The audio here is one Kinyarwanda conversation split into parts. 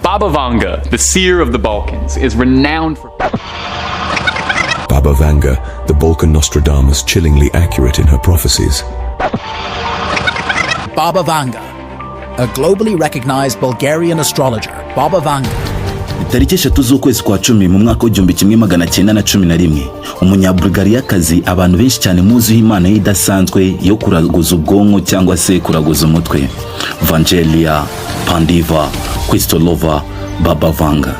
Baba Vanga, the seer of the Balkans, is renowned for... Baba Vanga, the Balkan Nostradamus, chillingly accurate in her prophecies. Baba Vanga, a globally recognized Bulgarian astrologer. Baba Vanga. Tariki 3 z'ukwezi kwa 10 mu mwaka w'1911 umunyabulgariyakazi abantu benshi cyane muzi imana idasanzwe yo kuraguza ubwonko cyangwa se kuraguza umutwe, Vangelia Pandiva Kristolova Baba Vanga.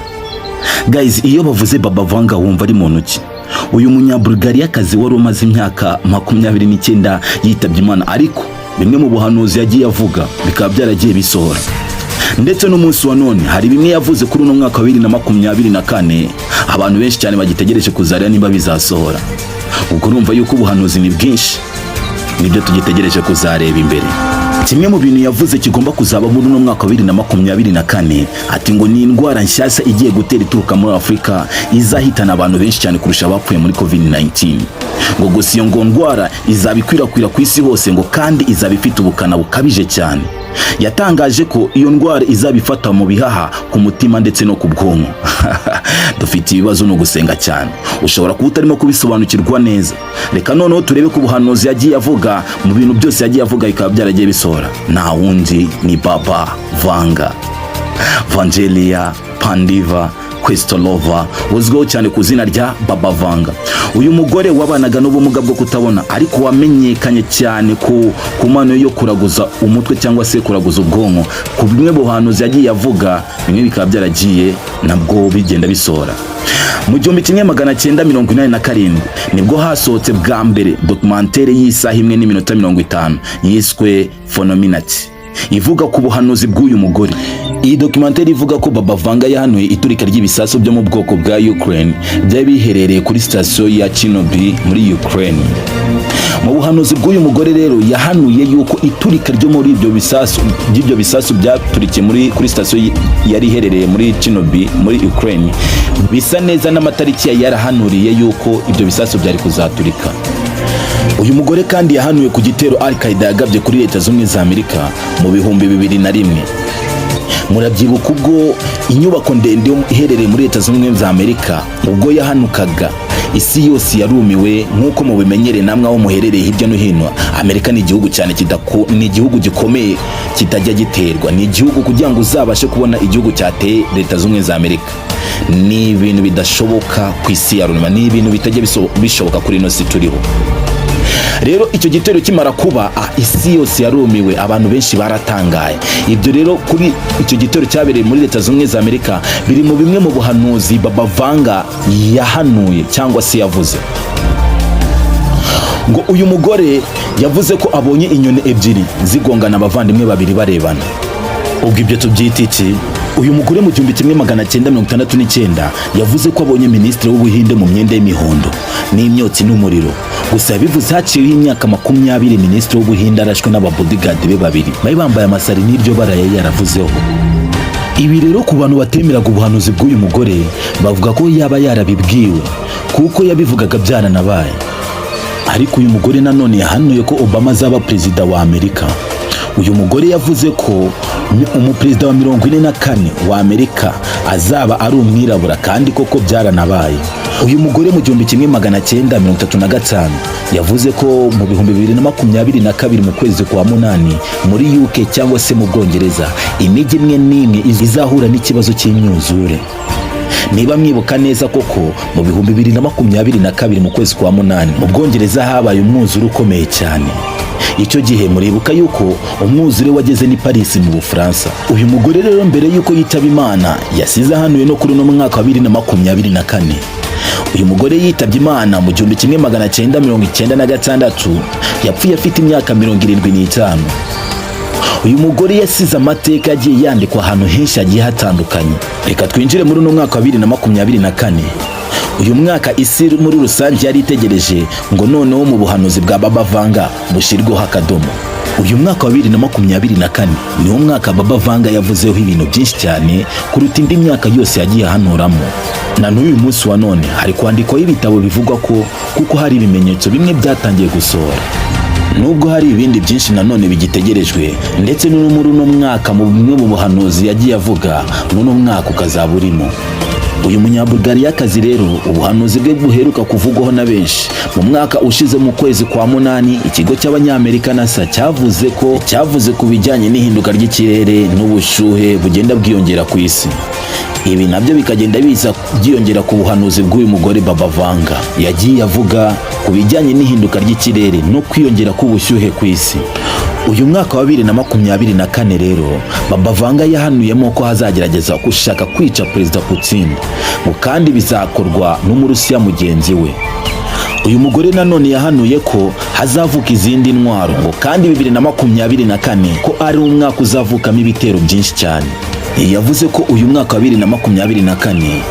Guys, iyo bavuze Baba Vanga wumva ari muntu ki? Uyu munyabulgariyakazi wari umaze imyaka 29 yitabye Imana, ariko bimwe mu buhanuzi yagiye avuga bikaba byaragiye bisohora. Ndetse n'umunsi wa none hari bimwe yavuze kuri uno mwaka wa 2024 abantu benshi cyane bagitegereje kuzarira niba bizasohora. Ubwo urumva yuko ubuhanuzi ni bwinshi, nibyo tugitegereje kuzareba imbere. Kimwe mu bintu yavuze kigomba kuzaba muri uno mwaka wa 2024 ati ngo ni indwara nshyashya igiye gutera ituruka muri Afrika izahitana abantu benshi cyane kurusha abapfuye muri COVID-19. Ngo gusa iyo ndwara izabikwirakwira ku isi hose, ngo kandi izaba ifite ubukana bukabije cyane. Yatangaje ko iyo ndwara izabifata mu bihaha, ku mutima ndetse no ku bwonko. Dufite ibibazo no gusenga cyane, ushobora kuba utarimo kubisobanukirwa neza. Reka noneho turebe ko ubuhanuzi yagiye avuga mu bintu byose yagiye avuga bikaba byaragiye bisohora. Nta wundi ni Baba Vanga, Vangelia Pandiva Kristolova, uzwiho cyane ku izina rya Baba Vanga. Uyu mugore wabanaga n'ubumuga bwo kutabona ariko wamenyekanye cyane ku mano yo kuraguza umutwe cyangwa se kuraguza ubwonko. Ku bimwe buhanuzi yagiye avuga, bimwe bikaba byaragiye nabwo bigenda bisohora. Mu 1987 nibwo hasohotse bwa mbere documentaire y'isaha 1:50 yiswe Phenomenati, ivuga ku buhanuzi bw'uyu mugore. Iyi documentaire ivuga ko Baba Vanga yahanuye iturika ry'ibisasu byo mu bwoko bwa Ukraine byari biherereye kuri station ya Chernobyl muri Ukraine. Mu buhanuzi bw'uyu mugore rero yahanuye yuko iturika ryo muri ibyo bisasu byaturikiye kuri station yari iherereye muri Chernobyl muri Ukraine bisa neza n'amatariki yarahanuriye yuko ibyo bisasu byari kuzaturika. Uyu mugore kandi yahanuye ku gitero Al-Qaeda yagabye kuri Leta Zunze za Amerika mu 2001. Murabyibuka ubwo inyubako ndende iherereye muri Leta Zunze za Amerika ubwo yahanukaga, isi yose yarumiwe nk'uko mu bimenyere namwe aho muherereye hirya no hino. Amerika ni igihugu cyane ni igihugu gikomeye kitajya giterwa, ni igihugu kugira ngo uzabashe kubona igihugu cyateye Leta Zunze za Amerika ni ibintu bidashoboka ku isi ya rurema, ni ibintu bitajya bishoboka kuri ino si turiho. Rero icyo gitero kimara kuba isi yose yarumiwe, abantu benshi baratangaye. Ibyo rero kuri icyo gitero cyabereye muri Leta Zunze za Amerika biri mu bimwe mu buhanuzi Baba Vanga yahanuye cyangwa se yavuze. Ngo uyu mugore yavuze ko abonye inyoni ebyiri zigongana abavandimwe babiri barebana. Ubwo ibyo tubyita iki? Uyu mugore mu 1969 yavuze ko abonye Minisitiri w'Ubuhinde mu myenda y'imihondo n'imyotsi n'umuriro. Gusa bivuze haciyeho imyaka 20 Minisitiri w'Ubuhinde arashwe n'ababodyguard be babiri bari bambaye amasari n'ibyo baraye yaravuzeho. Ibi rero ku bantu batemeraga ubuhanuzi bw'uyu mugore bavuga ko yaba yarabibwiwe kuko yabivugaga byaranabaye. Ariko uyu mugore nanone yahanuye ko Obama azaba perezida wa Amerika. Uyu mugore yavuze ko umuperezida wa 44 wa Amerika azaba ari umwirabura, kandi koko byaranabaye. Uyu mugore mu 1935 yavuze ko mu 2022 mu kwezi kwa 8 muri UK cyangwa se mu Bwongereza imijyi imwe n'imwe izahura n'ikibazo cy'imyuzure. Niba mwibuka neza koko mu 2022 mu kwezi kwa 8 mu Bwongereza habaye umwuzure ukomeye cyane. Icyo gihe muribuka yuko umwuzure wageze ni Paris mu Bufaransa. Uyu mugore rero mbere yuko yitaba Imana yasize hanuye no kuri no mwaka wa 2024. Uyu mugore yitabye Imana mu 1996, yapfuye afite imyaka 75. Uyu mugore yasize amateka yagiye yandikwa ahantu henshi hagiye hatandukanye. Reka twinjire muri no mwaka wa 2024. Uyu mwaka isi muri rusange yari itegereje ngo noneho mu buhanuzi bwa Baba Vanga bushirweho akadomo. Uyu mwaka wa 2024 niwo mwaka Baba Vanga yavuzeho ibintu byinshi cyane kuruta indi myaka yose yagiye hanuramo. Na n'uyu munsi wa none hari kwandikwaho ibitabo bivugwa ko kuko hari ibimenyetso bimwe byatangiye gusohora. nubwo hari ibindi byinshi nanone bigitegerejwe ndetse no muri uno mwaka mu bimwe mu buhanuzi yagiye avuga n'uno mwaka ukazaba urimo. Uyu munyabulgariyakazi rero ubuhanuzi bwe buheruka kuvugwaho na benshi. Mu mwaka ushize mu kwezi kwa munani ikigo cy'abanyamerika NASA cyavuze ku bijyanye n'ihinduka ry'ikirere n'ubushyuhe bugenda bwiyongera ku isi. Ibi nabyo bikagenda biza byiyongera ku buhanuzi bw'uyu mugore Baba Vanga yagiye avuga ku bijyanye n'ihinduka ry'ikirere no kwiyongera k'ubushyuhe ku isi. Uyu mwaka wa 2024 rero Baba Vanga yahanuyemo ko hazagerageza gushaka kwica Perezida Putin ngo kandi bizakorwa n'umurusiya mugenzi we. Uyu mugore nanone yahanuye ko hazavuka izindi ntwaro ngo kandi 2024 ko ari umwaka uzavukamo ibitero byinshi cyane. Yavuze ko uyu mwaka wa 2024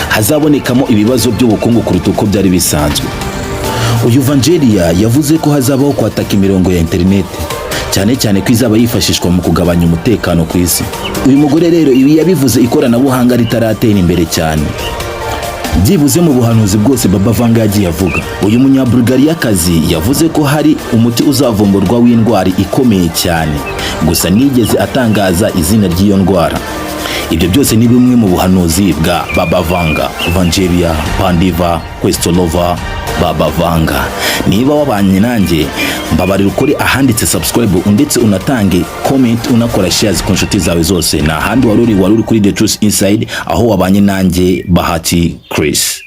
hazabonekamo ibibazo by'ubukungu kuruta uko byari bisanzwe. Uyu Vangelia yavuze ko hazabaho kwataka imirongo ya internet cyane cyane ko izaba yifashishwa mu kugabanya umutekano ku isi. Uyu mugore rero ibi yabivuze ikoranabuhanga ritaratera imbere cyane. Byibuze mu buhanuzi bwose Baba Vanga yagiye avuga. Uyu munyabulgariyakazi yavuze ko hari umuti uzavumburwa w'indwara ikomeye cyane, gusa nigeze atangaza izina ry'iyo ndwara. Ibyo byose ni bimwe mu buhanuzi bwa Baba Vanga. Vangelia Pandiva Questolova Baba Vanga. Niba wabanye nanjye mbabarira ukore ahanditse subscribe ndetse unatange comment unakora shares ku nshuti zawe zose. Na handi waruri kuri The Truth Inside aho wabanye nanjye Bahati Chris.